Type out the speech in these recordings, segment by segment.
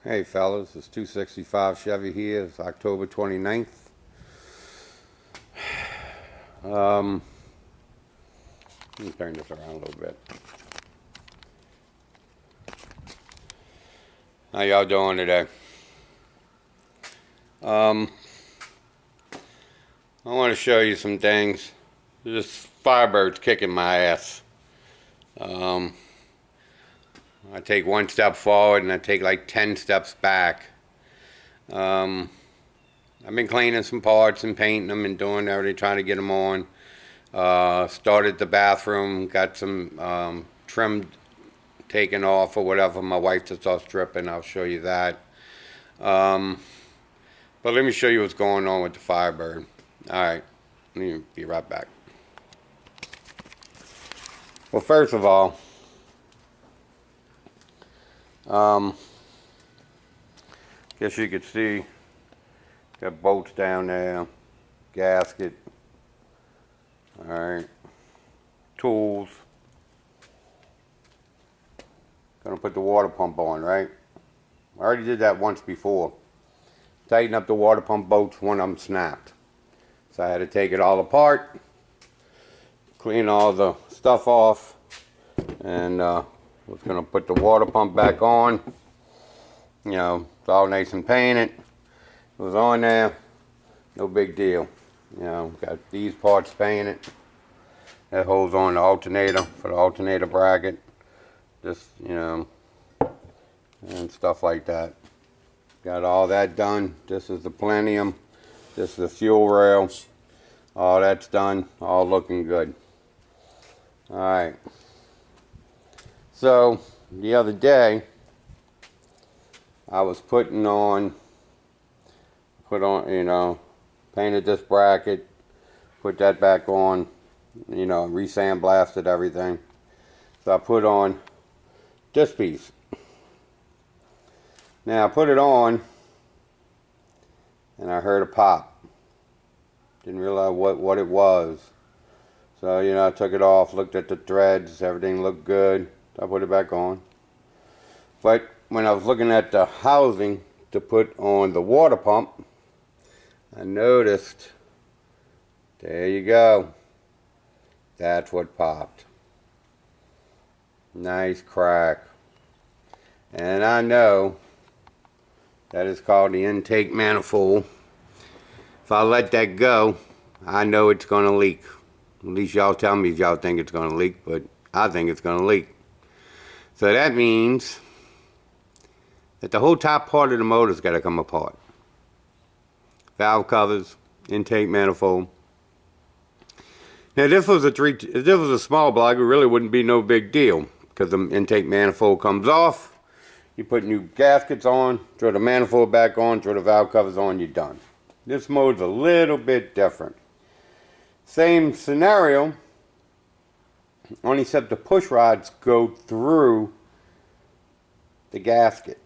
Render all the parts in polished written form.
Hey fellas, it's 265 Chevy here. It's October 29th. Let me turn this around a little bit. How y'all doing today? I want to show you some things. This Firebird's kicking my ass. I take one step forward and I take like 10 steps back. I've been cleaning some parts and painting them and doing everything, trying to get them on. Started the bathroom, got some trim taken off or whatever. My wife just starts stripping, I'll show you that. But let me show you what's going on with the Firebird. Alright, let me be right back. Well, first of all, guess you could see, got bolts down there, gasket, alright, tools. Gonna put the water pump on, right? I already did that once before. Tighten up the water pump bolts, one of them snapped. So I had to take it all apart, clean all the stuff off, and was gonna put the water pump back on. You know, it's all nice and painted. It was on there, no big deal. You know, got these parts painted. That holds on the alternator for the alternator bracket. Just, you know, and stuff like that. Got all that done. This is the plenum. This is the fuel rail. All that's done. All looking good. Alright. So, the other day, I was putting on, you know, painted this bracket, put that back on, you know, re-sandblasted everything. So I put on this piece. Now I put it on, and I heard a pop. Didn't realize what it was. So, you know, I took it off, looked at the threads, everything looked good. I put it back on. But when I was looking at the housing to put on the water pump, I noticed, there you go, that's what popped. Nice crack. And I know that is called the intake manifold. If I let that go, I know it's going to leak. At least y'all tell me if y'all think it's going to leak, but I think it's going to leak. So that means that the whole top part of the motor's got to come apart. Valve covers, intake manifold. Now, if this was a small block, it really wouldn't be no big deal, because the intake manifold comes off. You put new gaskets on, throw the manifold back on, throw the valve covers on, you're done. This mode's a little bit different. Same scenario, only except the push rods go through the gasket.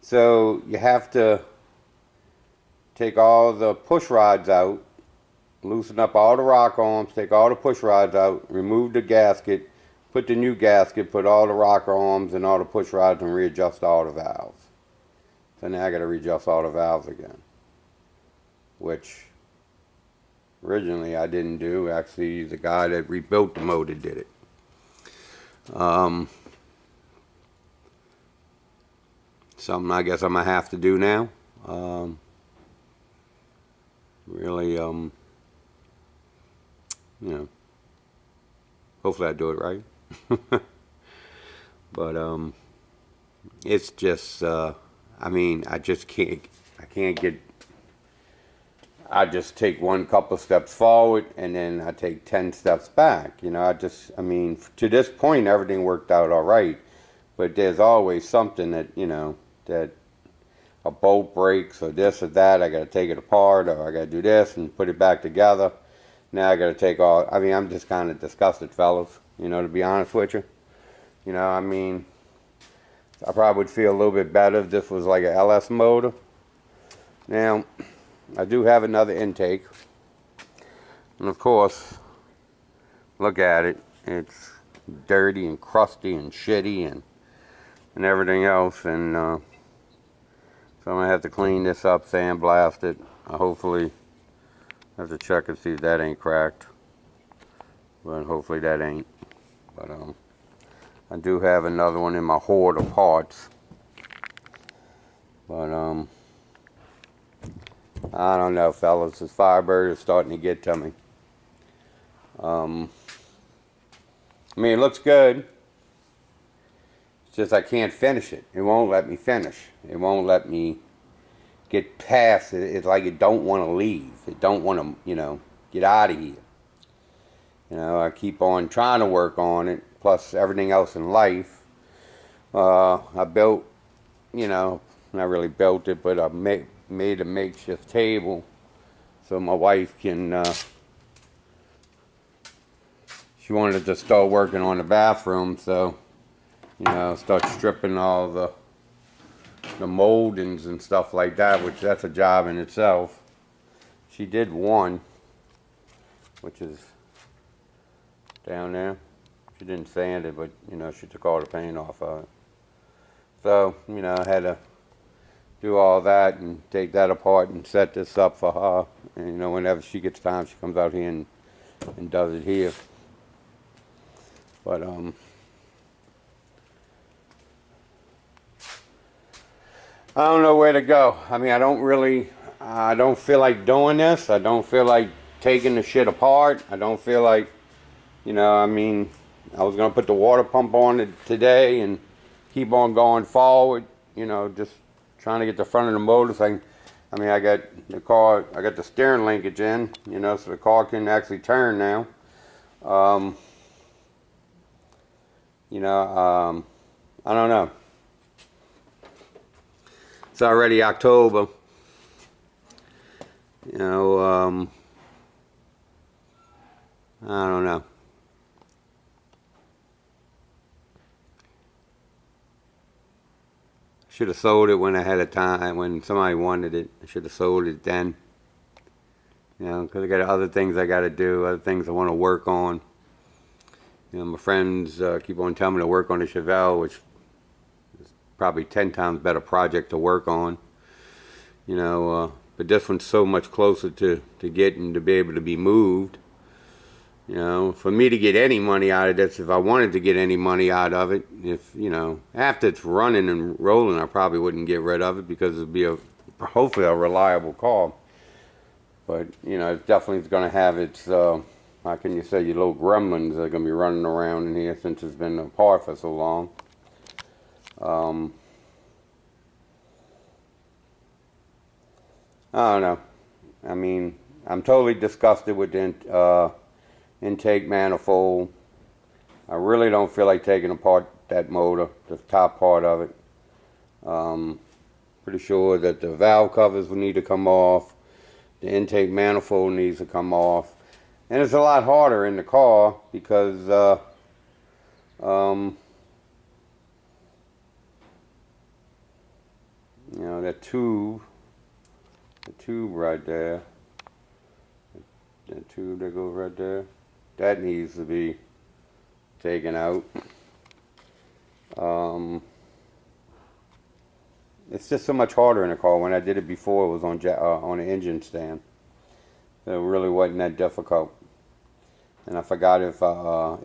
So you have to take all the push rods out, loosen up all the rock arms, take all the push rods out, remove the gasket, put the new gasket, put all the rocker arms and all the push rods, and readjust all the valves. So now I got to readjust all the valves again, which originally I didn't do. Actually, the guy that rebuilt the motor did it. Something I guess I'm gonna have to do now. Really, you know, hopefully I do it right. But it's just, I mean, I just can't get. I just take one couple steps forward and then I take 10 steps back. You know, I mean, to this point, everything worked out all right. But there's always something that, you know, that a bolt breaks or this or that. I got to take it apart, or I got to do this and put it back together. Now I got to take all, I mean, I'm just kind of disgusted, fellas, you know, to be honest with you. You know, I mean, I probably would feel a little bit better if this was like a LS motor. Now, I do have another intake, and of course, look at it. It's dirty and crusty and shitty, and and everything else, and so I'm gonna have to clean this up, sandblast it. Hopefully, have to check and see if that ain't cracked, but hopefully that ain't. But I do have another one in my hoard of parts, but I don't know, fellas. This Firebird is starting to get to me. I mean, it looks good. It's just I can't finish it. It won't let me finish. It won't let me get past it. It's like it don't want to leave. It don't want to, you know, get out of here. You know, I keep on trying to work on it. Plus everything else in life. I built, you know, not really built it, but I made a makeshift table so my wife can. She wanted to start working on the bathroom, so you know, start stripping all the moldings and stuff like that, which that's a job in itself. She did one, which is down there. She didn't sand it, but you know, she took all the paint off of it. So, you know, I had to do all that and take that apart and set this up for her. And you know, whenever she gets time, she comes out here and does it here. But I don't know where to go. I mean, I don't feel like doing this. I don't feel like taking the shit apart. I don't feel like, you know, I mean, I was going to put the water pump on it today and keep on going forward, you know, just trying to get the front of the motor so I mean, I got the steering linkage in, you know, so the car can actually turn now. You know, I don't know. It's already October. You know, I don't know. Should have sold it when I had a time, when somebody wanted it. I should have sold it then. You know, because I got other things I got to do, other things I want to work on. You know, my friends keep on telling me to work on the Chevelle, which is probably 10 times better project to work on. You know, but this one's so much closer to getting to be able to be moved. You know, for me to get any money out of this, if I wanted to get any money out of it, if, you know, after it's running and rolling, I probably wouldn't get rid of it because it'd be hopefully a reliable car. But, you know, it definitely is going to have its, how can you say, your little gremlins that are going to be running around in here since it's been apart for so long. I don't know. I mean, I'm totally disgusted with the intake manifold. I really don't feel like taking apart that motor, the top part of it. Pretty sure that the valve covers will need to come off. The intake manifold needs to come off. And it's a lot harder in the car because you know, that tube, the tube right there, that tube that goes right there, that needs to be taken out. It's just so much harder in a car. When I did it before, it was on an engine stand. So it really wasn't that difficult. And I forgot if I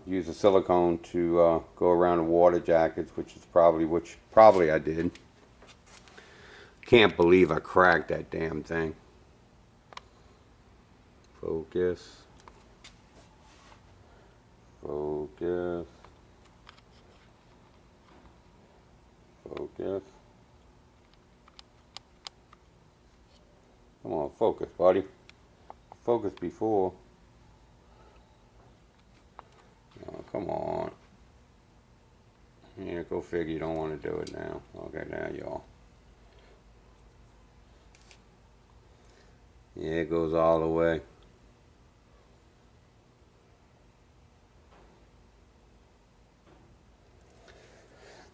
use a silicone to go around the water jackets, which probably I did. Can't believe I cracked that damn thing. Focus. Focus. Focus. Come on, focus, buddy. Focus before. Oh, come on. Yeah, go figure you don't want to do it now. Okay, now y'all. Yeah, it goes all the way.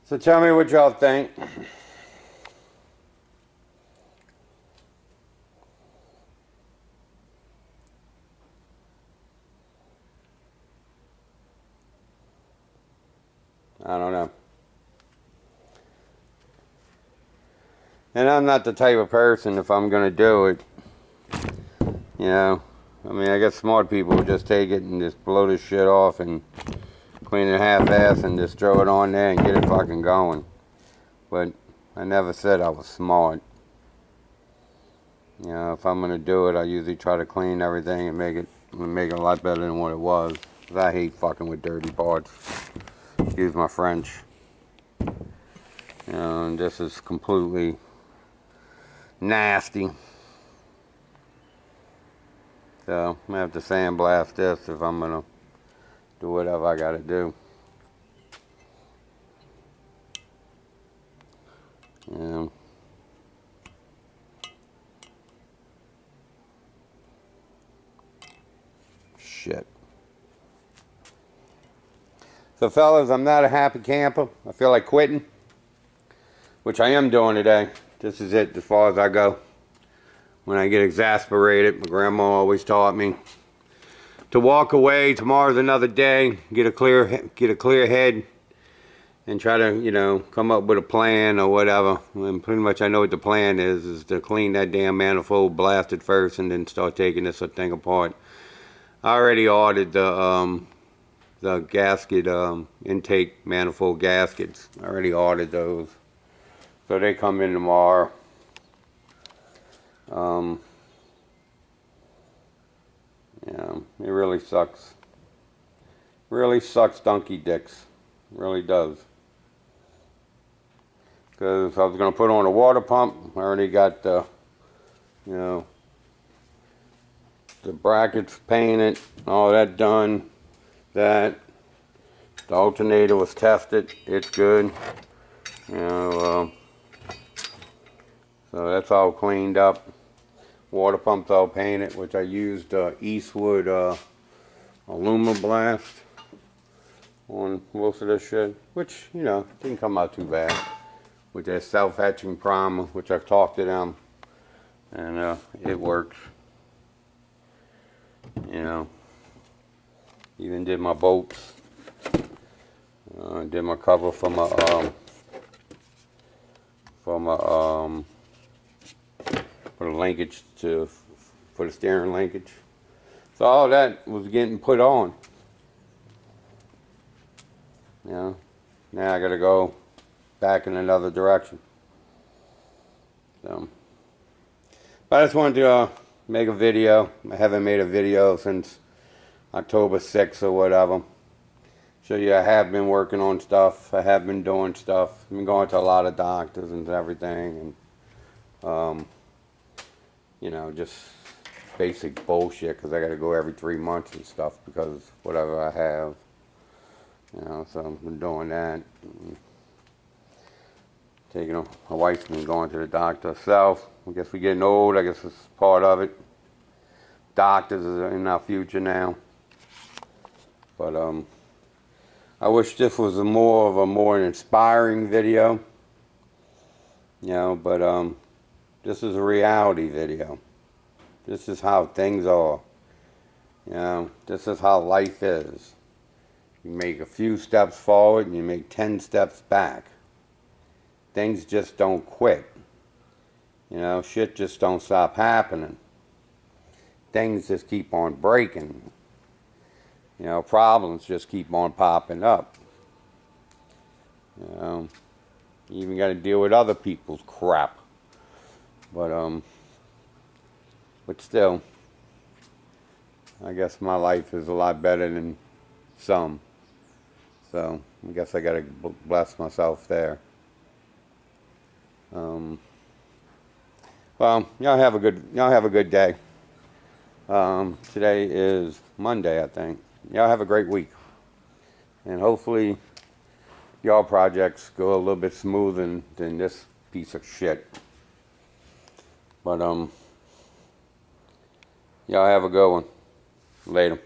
So tell me what y'all think. I don't know. And I'm not the type of person, if I'm going to do it, you know, I mean, I guess smart people would just take it and just blow this shit off and clean it half-ass and just throw it on there and get it fucking going. But I never said I was smart. You know, if I'm going to do it, I usually try to clean everything and make it a lot better than what it was. 'Cause I hate fucking with dirty parts. Excuse my French. You know, and this is completely nasty. So, I'm going to have to sandblast this if I'm going to do whatever I got to do. Yeah. Shit. So fellas, I'm not a happy camper. I feel like quitting, which I am doing today. This is it as far as I go. When I get exasperated, my grandma always taught me to walk away. Tomorrow's another day. Get a clear head and try to, you know, come up with a plan or whatever. And pretty much I know what the plan is to clean that damn manifold, blast it first, and then start taking this thing apart. I already ordered the gasket, intake manifold gaskets. I already ordered those. So they come in tomorrow. Yeah, it really sucks. Really sucks donkey dicks. It really does. Because I was going to put on a water pump. I already got the, you know, the brackets painted, all that done. The alternator was tested. It's good. You know, so that's all cleaned up. Water pump's all painted, which I used Eastwood aluminum blast on most of this shit, which, you know, didn't come out too bad. With that self-hatching primer, which I've talked to them, and it works. You know, even did my bolts. Did my cover for my for the linkage for the steering linkage. So all that was getting put on. You know, now I gotta go back in another direction. So, but I just wanted to make a video. I haven't made a video since October 6th or whatever. Show you I have been working on stuff. I have been doing stuff. I've been going to a lot of doctors and everything, and you know, just basic bullshit because I got to go every 3 months and stuff because whatever I have. You know, so I've been doing that. Taking my wife's been going to the doctor herself. I guess we're getting old. I guess it's part of it. Doctors are in our future now. But I wish this was a more inspiring video. You know, but this is a reality video. This is how things are. You know, this is how life is. You make a few steps forward and you make 10 steps back. Things just don't quit. You know, shit just don't stop happening. Things just keep on breaking. You know, problems just keep on popping up. You know, you even got to deal with other people's crap. But still, I guess my life is a lot better than some. So I guess I got to bless myself there. Well, y'all have a good day. Today is Monday, I think. Y'all have a great week, and hopefully y'all projects go a little bit smoother than this piece of shit. But y'all have a good one. Later.